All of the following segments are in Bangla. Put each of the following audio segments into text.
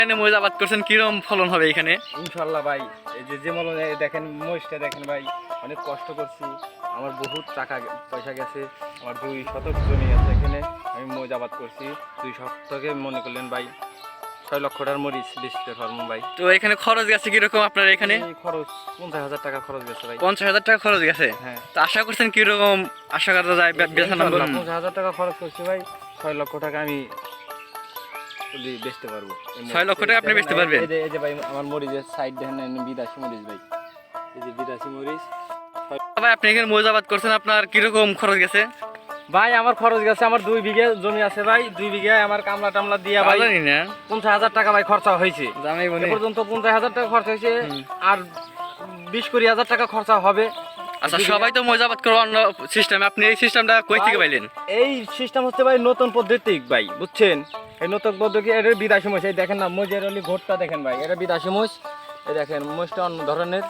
এখানে মরিচ আবাদ করছেন, কিরকম ফলন হবে এখানে? ইনশাল্লাহ ভাই, এই যে যেমন দেখেন মরিচটা দেখেন ভাই, অনেক কষ্ট করছি, আমার বহুত টাকা পয়সা গেছে, আমার 2 শতক জমি আছে এখানে, আমি মরিচ আবাদ করছি 2 শতকে, মনে করলেন ভাই 6 লক্ষ টাকার মরিচ বেচতে পারবো ভাই। তো এখানে খরচ গেছে কিরকম আপনার এখানে? এই খরচ 50,000 টাকা খরচ গেছে ভাই। 50,000 টাকা খরচ গেছে? হ্যাঁ। তো আশা করছেন কিরকম আশা করা যায় বেচা নাম্বার? 50,000 টাকা খরচ করছি ভাই, 6 লক্ষ টাকা আমি বেচতে পারবো। 6 লক্ষ টাকা আপনি বেচতে পারবেন? এই যে ভাই আমার মরিচের সাইড দেখেন, বিদেশি মরিচ ভাই, এই যে বিদেশি মরিচ। ভাই আপনি এখানে মরিচ আবাদ করছেন, আপনার কিরকম খরচ গেছে? ভাই আমার খরচ গেছে, আমার 2 বিঘা জমি আছে ভাই, 2 বিঘায় আমার কামলা টামলা দিয়া ভাই জানি না 50,000 টাকা ভাই খরচা হয়েছে। জানাই বলি এ পর্যন্ত 50,000 টাকা খরচা হয়েছে, আর 20-20,000 টাকা খরচা হবে। আচ্ছা, সবাই তো মরিচ আবাদ করবে অন্য সিস্টেমে, আপনি এই সিস্টেমটা কই থেকে পাইলেন? এই সিস্টেম হচ্ছে ভাই নতুন পদ্ধতি ভাই, বুঝছেন? এই নতুন পদ্ধতি, এটা বিদেশি মরিচ, এই দেখেন না মরিচের ঘোরটা দেখেন ভাই, এটা বিদেশি মরিচ, এই দেখেন মরিচটা অন্য ধরনের,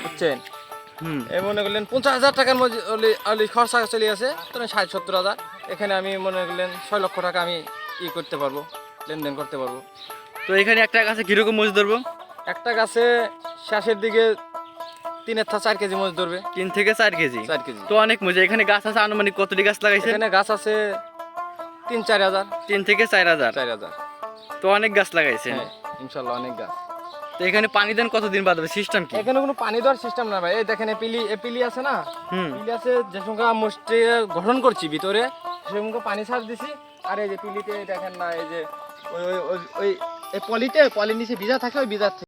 বুঝছেন? এই মনে করলেন 50,000 টাকার মধ্যে খরচা চলে আছে, তখন 60-70,000, এখানে আমি মনে করলেন 6 লক্ষ টাকা আমি করতে পারবো, লেনদেন করতে পারবো। তো এখানে একটা গাছে কিরকম মরিচ ধরবো? একটা গাছে শেষের দিকে 3-4 কেজি মরিচ ধরবে। 3 থেকে 4 কেজি? 4 কেজি। তো অনেক মরিচ। এখানে গাছ আছে আনুমানিক কতটি গাছ লাগাইছেন? এখানে গাছ আছে 3-4 হাজার। 3 থেকে 4 হাজার? 4 হাজার। তো অনেক গাছ লাগাইছেন। হ্যাঁ, ইনশাল্লাহ অনেক গাছ। তো এখানে পানি দেন কতদিন বাদ হবে, সিস্টেম কি? এখানে কোনো পানি দেওয়ার সিস্টেম না ভাই, এই দেখেন এপিলি আছে না, পিলি আছে, যে সঙ্গে মুষ্টি গঠন করছি ভিতরে, সে সঙ্গে পানি ছাড় দিছি। আর এই যে পিলিতে দেখেন না, এই যে ওই পলিতে পলির নিচে ভিজা থাকে, ওই ভিজা